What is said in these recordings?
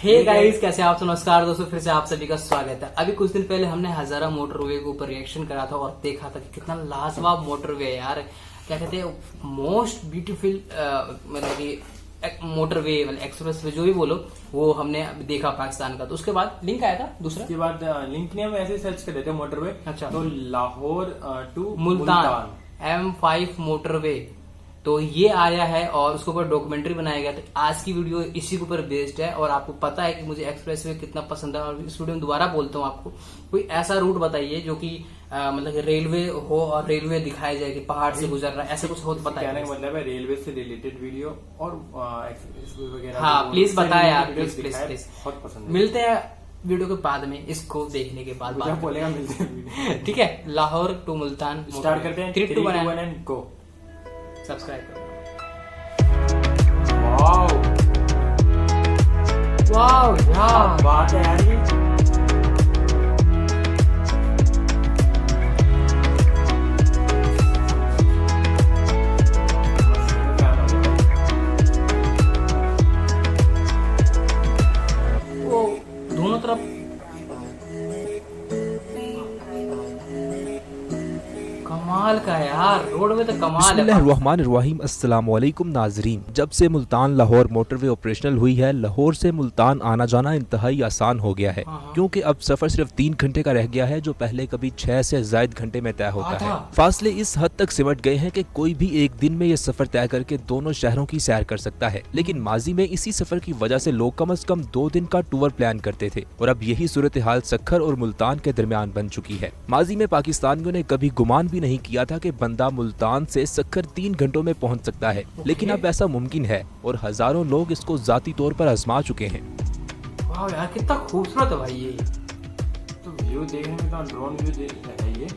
Hey guys, कैसे आप? नमस्कार दोस्तों, फिर से आप सभी का स्वागत है। अभी कुछ दिन पहले हमने हजारा मोटरवे के ऊपर रिएक्शन करा था और देखा था कि कितना लाजवाब मोटरवे है यार। क्या कहते हैं, मोस्ट ब्यूटीफुल मतलब कि मोटरवे मतलब एक्सप्रेस वे जो भी बोलो, वो हमने देखा पाकिस्तान का। तो उसके बाद लिंक आया था दूसरा, उसके बाद लिंक नहीं, हम ऐसे सर्च कर देते मोटरवे। अच्छा, तो Lahore to Multan M5 motorway, तो ये आया है और उसके ऊपर डॉक्यूमेंट्री बनाया गया। तो आज की वीडियो इसी के ऊपर बेस्ड है और आपको पता है कि मुझे एक्सप्रेसवे कितना पसंद है। और इस वीडियो में दोबारा बोलता हूँ, आपको कोई ऐसा रूट बताइए जो कि मतलब रेलवे हो और रेलवे दिखाया जाए कि पहाड़ से गुजर रहा है, ऐसा कुछ हो तो बताइए। कहने का मतलब है रेलवे से रिलेटेड वीडियो और एक्सप्रेसवे वगैरह। हाँ प्लीज बताए यार, प्लीज प्लीज प्लीज। बहुत पसंद। मिलते हैं वीडियो के बाद में, इसको देखने के बाद बोलेगा मिलते हैं। ठीक है, लाहौर टू मुल्तान स्टार्ट करते हैं। 3, 2, 1 एंड गो। सब्सक्राइब करो। वाओ वाओ यार, बात है यार ये। वो दोनों तरफ कमाल का यार, रोड में तो कमाल है। बिस्मिल्लाहिर्रहमानिर्रहीम। अस्सलाम वालेकुम नाजरीन। जब से मुल्तान लाहौर मोटरवे ऑपरेशनल हुई है, लाहौर से मुल्तान आना जाना इंतहाई आसान हो गया है, क्योंकि अब सफर सिर्फ 3 घंटे का रह गया है, जो पहले कभी 6 से ज्यादा घंटे में तय होता है। फासले इस हद तक सिमट गए हैं कि कोई भी एक दिन में ये सफर तय करके दोनों शहरों की सैर कर सकता है। लेकिन माजी में इसी सफर की वजह से लोग कम से कम 2 दिन का टूर प्लान करते थे और अब यही सूरत हाल सक्खर और मुल्तान के दरमियान बन चुकी है। माजी में पाकिस्तानियों ने कभी गुमान भी नहीं किया था कि बंदा मुल्तान से सक्खर 3 घंटों में पहुंच सकता है, लेकिन अब ऐसा मुमकिन है और हजारों लोग इसको जाती तौर पर आजमा चुके हैं। वाह यार, कितना खूबसूरत है भाई ये तो व्यू देखने में तो ड्रोन व्यू है ये।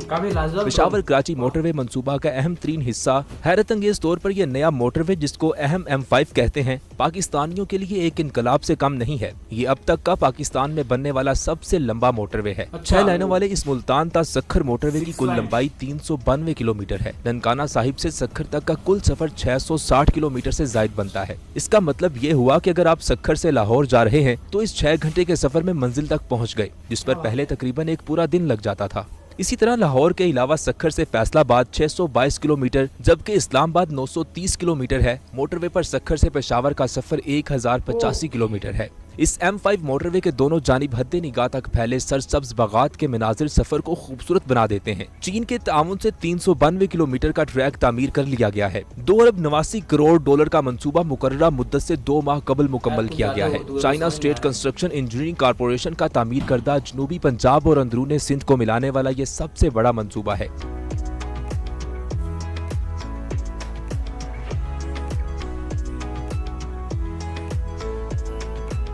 काफी लाजवाब। पेशावर कराची मोटरवे मंसूबा का अहम तरीन हिस्सा, हैरत अंगेज तौर पर यह नया मोटरवे जिसको अहम M5 कहते हैं, पाकिस्तानियों के लिए एक इनकलाब से कम नहीं है। ये अब तक का पाकिस्तान में बनने वाला सबसे लंबा मोटरवे है। 6 लाइनों वाले इस मुल्तान ता सक्खर मोटरवे की कुल लंबाई 392 किलोमीटर है। ननकाना साहिब से सक्खर तक का कुल सफर 660 किलोमीटर से ज्यादा बनता है। इसका मतलब ये हुआ कि अगर आप सक्खर से लाहौर जा रहे हैं तो इस 6 घंटे के सफर में मंजिल तक पहुँच गए, जिस पर पहले तकरीबन एक पूरा दिन लग जाता था। इसी तरह लाहौर के अलावा सक्खर से फैसलाबाद 622 किलोमीटर जबकि इस्लामाबाद 930 किलोमीटर है। मोटरवे पर सक्खर से पेशावर का सफर 1085 किलोमीटर है। इस M5 मोटरवे के दोनों जानिब हद्दे निगाह तक फैले सरसब्ज बागात के मनाजिर सफर को खूबसूरत बना देते हैं। चीन के ताउन से 392 किलोमीटर का ट्रैक तामीर कर लिया गया है। 2 अरब 89 करोड़ डॉलर का मंसूबा मुकर्ररा मुद्दत से 2 माह कबल मुकम्मल किया गया है। China state construction engineering corporation का तामीर करदा जनूबी पंजाब और अंदरूनी सिंध को मिलाने वाला ये सबसे बड़ा मंसूबा है।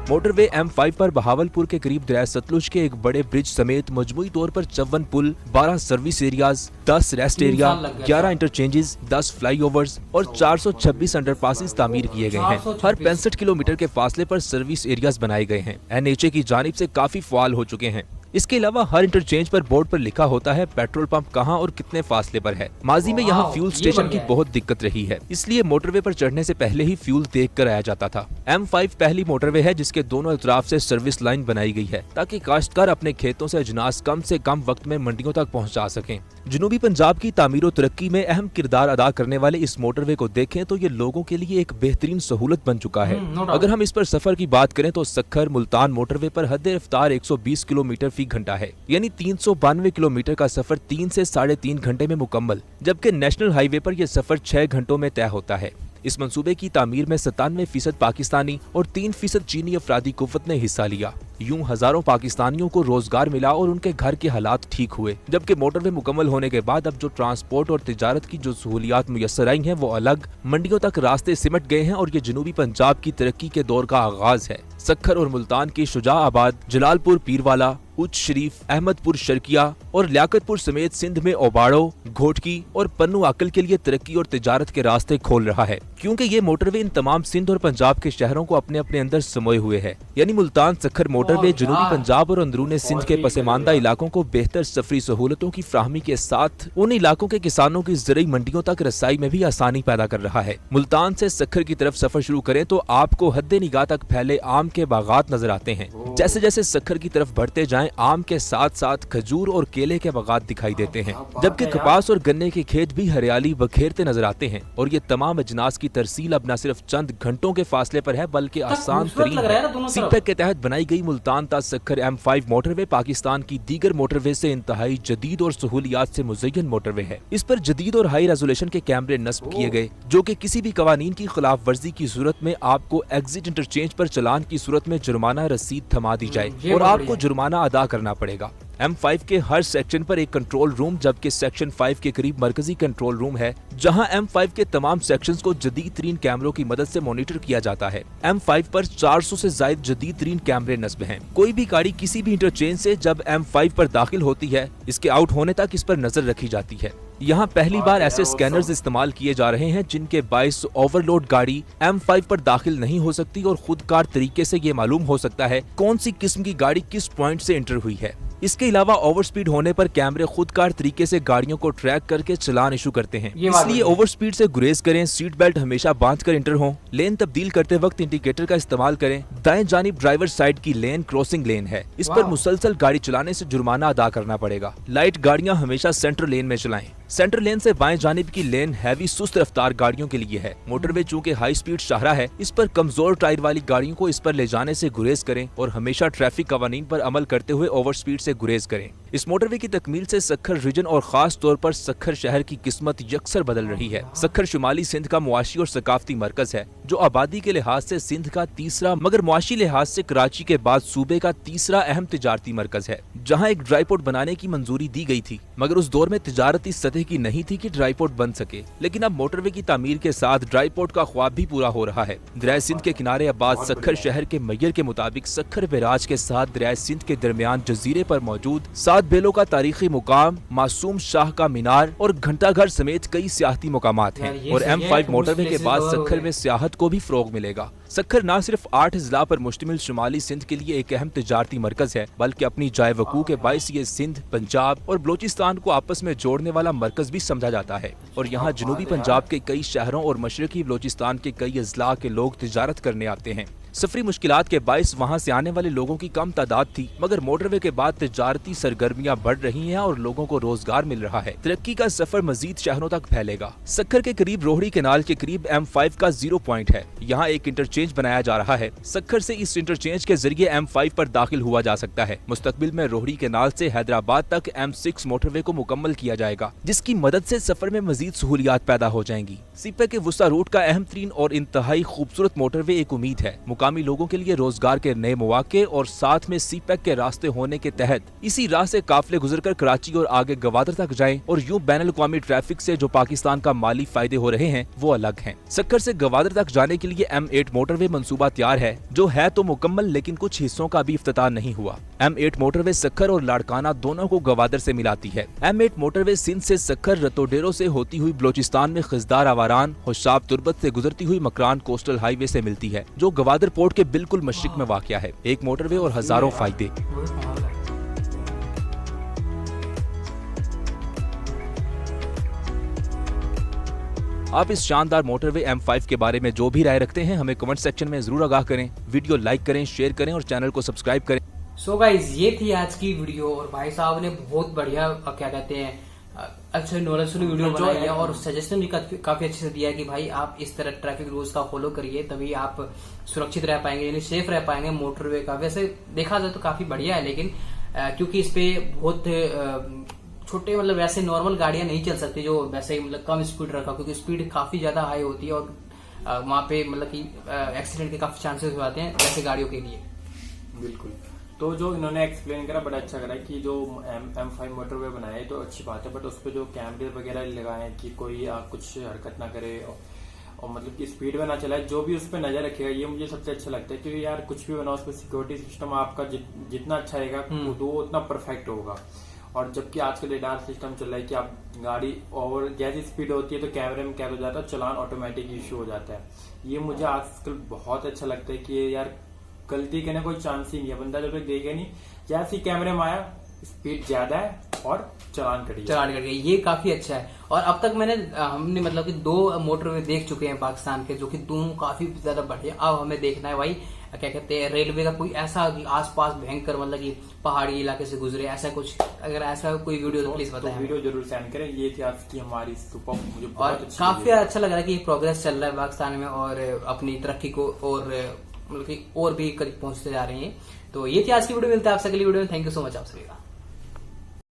मोटरवे M5 पर बहावलपुर के करीब दरिया सतलुज के एक बड़े ब्रिज समेत मजमूई तौर पर 54 पुल, 12 service areas, 10 rest area, 11 interchanges, 10 flyovers और 426 अंडरपासेस तामीर किए गए हैं। हर 65 किलोमीटर के फासले पर सर्विस एरियाज बनाए गए हैं। NHA की जानिब से काफी फाल हो चुके हैं। इसके अलावा हर इंटरचेंज पर बोर्ड पर लिखा होता है पेट्रोल पंप कहां और कितने फासले पर है। माजी में यहाँ फ्यूल स्टेशन की बहुत दिक्कत रही है, इसलिए मोटरवे पर चढ़ने से पहले ही फ्यूल देख कर आया जाता था। M5 पहली मोटरवे है जिसके दोनों अतराफ से सर्विस लाइन बनाई गई है ताकि काश्तकार अपने खेतों से अजनास कम से कम वक्त में मंडियों तक पहुँचा सकें। जनूबी पंजाब की तामीर और तरक्की में अहम किरदार अदा करने वाले इस मोटरवे को देखें तो ये लोगों के लिए एक बेहतरीन सहूलत बन चुका है। अगर हम इस पर सफर की बात करें तो सक्खर मुल्तान मोटरवे पर हद रफ्तार 120 किलोमीटर फी घंटा है, यानी 392 किलोमीटर का सफर 3 से 3.5 घंटे में मुकम्मल, जबकि नेशनल हाईवे पर यह सफर 6 घंटों में तय होता है। इस मंसूबे की तामीर में 97% पाकिस्तानी और 3% चीनी अफरादी कुव्वत ने हिस्सा लिया। यूं हजारों पाकिस्तानियों को रोजगार मिला और उनके घर के हालात ठीक हुए। जबकि मोटरवे मुकम्मल होने के बाद अब जो ट्रांसपोर्ट और तिजारत की जो सहूलियात मुयस्सर आई हैं वो अलग मंडियों तक रास्ते सिमट गए हैं और ये जनूबी पंजाब की तरक्की के दौर का आगाज है। सक्खर और मुल्तान के शुजाआबाद, जलालपुर पीरवाला, उच्च शरीफ, अहमदपुर शर्किया और लियाकतपुर समेत सिंध में ओबाड़ो, घोटकी और पन्नू आकल के लिए तरक्की और तिजारत के रास्ते खोल रहा है, क्योंकि ये मोटरवे इन तमाम सिंध और पंजाब के शहरों को अपने अपने अंदर समोए हुए है। यानी मुल्तान सक्खर मोटरवे जनूबी पंजाब और अंदरूनी सिंध के पसमानदा इलाकों को बेहतर सफरी सहूलतों की फ्राहमी के साथ उन इलाकों के किसानों की ज़रूरी मंडियों तक रसाई में भी आसानी पैदा कर रहा है। मुल्तान से सक्खर की तरफ सफर शुरू करें तो आपको हद्दे निगाह तक फैले आम के बागात नजर आते हैं। जैसे जैसे सक्खर की तरफ बढ़ते जाएं, आम के साथ साथ खजूर और केले के बागात दिखाई देते हैं, जबकि कपास और गन्ने के खेत भी हरियाली बखेरते नजर आते हैं। और ये तमाम अजनास की तरसील अब न सिर्फ चंद घंटों के फासले पर है, बल्कि आसान तरीन है। सीपेक के तहत बनाई गई मुल्तान ता सक्खर M5 मोटरवे पाकिस्तान की दीगर मोटरवे से इंतहाई जदीद और सहूलियात से मुज़य्यन मोटरवे है। इस पर जदीद और हाई रेजोल्यूशन के कैमरे नस्ब किए गए, जो कि किसी भी कवानीन की खिलाफ वर्जी की सूरत में आपको एग्जिट इंटरचेंज पर चलान की सूरत में जुर्माना रसीद थमा दी जाए और आपको जुर्माना अदा करना पड़ेगा। M5 के हर सेक्शन पर एक कंट्रोल रूम, जबकि सेक्शन 5 के करीब मरकजी कंट्रोल रूम है, जहां M5 के तमाम सेक्शंस को जदीद तरीन कैमरों की मदद से मॉनिटर किया जाता है। M5 पर 400 से ज्यादा जदीद तरीन कैमरे नस्ब हैं। कोई भी गाड़ी किसी भी इंटरचेंज से जब M5 पर दाखिल होती है, इसके आउट होने तक इस पर नजर रखी जाती है। यहाँ पहली बार ऐसे स्कैनर्स इस्तेमाल किए जा रहे हैं जिनके बाइस ओवरलोड गाड़ी M5 पर दाखिल नहीं हो सकती और खुदकार तरीके से ये मालूम हो सकता है कौन सी किस्म की गाड़ी किस पॉइंट से इंटर हुई है। इसके अलावा ओवर स्पीड होने पर कैमरे खुदकार तरीके से गाड़ियों को ट्रैक करके चलान इशू करते हैं। इसलिए ओवर स्पीड से गुरेज करें, सीट बेल्ट हमेशा बांध कर इंटर हों, लेन तब्दील करते वक्त इंडिकेटर का इस्तेमाल करें। दाएं जानिब ड्राइवर साइड की लेन क्रॉसिंग लेन है, इस पर मुसलसल गाड़ी चलाने से जुर्माना अदा करना पड़ेगा। लाइट गाड़ियां हमेशा सेंटर लेन में चलाएं। सेंटर लेन से बाएं जानिब की लेन हैवी सुस्त रफ्तार गाड़ियों के लिए है। मोटरवे चूँकि हाई स्पीड शाहरा है, इस पर कमजोर टायर वाली गाड़ियों को इस पर ले जाने से गुरेज करें और हमेशा ट्रैफिक कवानीन पर अमल करते हुए ओवर स्पीड से गुरेज करें। इस मोटरवे की तकमील से सक्खर रीजन और खास तौर पर सक्खर शहर की किस्मत यकसर बदल रही है। सक्खर शुमाली सिंध का मुआशी और सकाफती मरकज है, जो आबादी के लिहाज से सिंध का तीसरा मगर मुआशी लिहाज से कराची के बाद सूबे का तीसरा अहम तिजारती मरकज है, जहाँ एक ड्राई पोर्ट बनाने की मंजूरी दी गई थी, मगर उस दौर में तिजारती सतह की नहीं थी कि ड्राई पोर्ट बन सके। लेकिन अब मोटरवे की तामीर के साथ ड्राई पोर्ट का ख्वाब भी पूरा हो रहा है। दरिया सिंध के किनारे अब्बास सक्खर शहर के मैयर के मुताबिक सक्खर बैराज के साथ दरिया सिंध के दरमियान जजीरे पर मौजूद 7 बेलों का तारीखी मुकाम, मासूम शाह का मीनार और घंटाघर समेत कई सियाहती मुकामात हैं। और M5 मोटरवे के बाद सक्खर में सियाहत को भी फरोग मिलेगा। सक्खर न सिर्फ 8 अजला पर मुश्तमिल शुमाली सिंध के लिए एक अहम तिजारती मरकज है, बल्कि अपनी जाय वकू के बाइस ये सिंध, पंजाब और बलोचिस्तान को आपस में जोड़ने वाला मरकज भी समझा जाता है। और यहाँ जनूबी पंजाब के कई शहरों और मशरकी बलोचिस्तान के कई अजला के लोग तिजारत करने आते हैं। सफरी मुश्किलात के बाइस वहाँ से आने वाले लोगों की कम तादाद थी, मगर मोटरवे के बाद तिजारती सरगर्मियाँ बढ़ रही हैं और लोगों को रोजगार मिल रहा है। तरक्की का सफर मजीद शहरों तक फैलेगा। सक्खर के करीब रोहड़ी कैनाल के करीब M5 का 0 पॉइंट है। यहाँ एक इंटरचेंज बनाया जा रहा है। सक्खर से इस इंटरचेंज के जरिए M5 पर दाखिल हुआ जा सकता है। मुस्तकबिल में रोहड़ी कैनाल से हैदराबाद तक M6 मोटरवे को मुकम्मल किया जाएगा, जिसकी मदद से सफर में मजीद सहूलियात पैदा हो जाएंगी। सीपेक के वुस्ता रूट का अहम तरीन और इंतहाई खूबसूरत मोटरवे एक उम्मीद है। मुकामी लोगों के लिए रोजगार के नए मौके और साथ में सीपेक के रास्ते होने के तहत इसी राह से काफिले गुजरकर कराची और आगे गवादर तक जाएं और यूं बैनुल-अक़वामी ट्रैफिक से जो पाकिस्तान का माली फायदे हो रहे हैं वो अलग हैं। सक्खर से गवादर तक जाने के लिए M8 मोटरवे मंसूबा तैयार है, जो है तो मुकम्मल, लेकिन कुछ हिस्सों का भी इफ्तिताह नहीं हुआ। M8 मोटरवे सक्खर और लाड़काना दोनों को गवादर से मिलाती है। M8 मोटरवे सिंध से सक्खर रतोडेरो से होती हुई बलोचिस्तान में खिजदार आवारान हुशाब तुर्बत से गुजरती हुई मकरान कोस्टल हाईवे से मिलती है, जो गवादर पोर्ट के बिल्कुल मशरिक में वाक़या है। एक मोटरवे और हजारों फायदे। आप इस शानदार मोटरवे M5 के बारे में जो भी राय रखते हैं हमें कमेंट सेक्शन में जरूर आगाह करें। वीडियो लाइक करें, शेयर करें और चैनल को सब्सक्राइब करें। सो गाइज, ये थी आज की वीडियो और भाई साहब ने बहुत बढ़िया क्या कहते हैं अच्छा नॉलेजफुल वीडियो बनाई है और सजेशन भी काफी अच्छे से दिया है कि भाई आप इस तरह ट्रैफिक रूल्स का फॉलो करिए, तभी आप सुरक्षित रह पाएंगे, यानी सेफ रह पाएंगे मोटरवे का। वैसे देखा जाए तो काफी बढ़िया है, लेकिन क्योंकि इस पे बहुत छोटे मतलब वैसे नॉर्मल गाड़ियां नहीं चल सकती जो वैसे मतलब कम स्पीड रखा, क्योंकि स्पीड काफी ज्यादा हाई होती है और वहां पे मतलब कि एक्सीडेंट के काफी चांसेस हो जाते हैं वैसे गाड़ियों के लिए। बिल्कुल। तो जो इन्होंने एक्सप्लेन करा बड़ा अच्छा करा कि जो M5 मोटरवे बनाए तो अच्छी बात है, बट उस पर जो कैमरे वगैरह लगाए कि कोई कुछ हरकत ना करे और मतलब कि स्पीड में ना चलाए, जो भी उस पर नजर रखेगा, ये मुझे सबसे अच्छा लगता है। क्योंकि यार कुछ भी बनाओ उस पर सिक्योरिटी सिस्टम आपका जितना अच्छा रहेगा वो उतना परफेक्ट होगा। और जबकि आजकल रेडार सिस्टम चल रहा है कि आप गाड़ी और जैसी स्पीड होती है तो कैमरे में कैद हो जाता है, चलान ऑटोमेटिक इश्यू हो जाता है। ये मुझे आजकल बहुत अच्छा लगता है कि यार गलती करने कोई चांस ही नहीं है, बंदा जब तक देखे नहीं, जैसे कैमरे में आया स्पीड ज्यादा है और चलान कट गया, ये काफी अच्छा है। और अब तक हमने मतलब कि 2 मोटरवे देख चुके हैं पाकिस्तान के, जो कि दोनों काफी ज्यादा बढ़िया। अब हमें देखना है भाई क्या कहते हैं, रेलवे का कोई ऐसा आसपास भयंकर मतलब कि पहाड़ी इलाके से गुजरे, ऐसा कुछ, अगर ऐसा कोई वीडियो तो प्लीज बताएं। वीडियो जरूर सेंड करें। ये थी आज की हमारी सुपर, मुझे और काफी अच्छा लग रहा है कि प्रोग्रेस चल रहा है पाकिस्तान में और अपनी तरक्की को और मतलब कि और भी करीब पहुंचते जा रहे हैं। तो ये थी आज की वीडियो, मिलता है आपसे अगली वीडियो में। थैंक यू सो मच आप सभी का।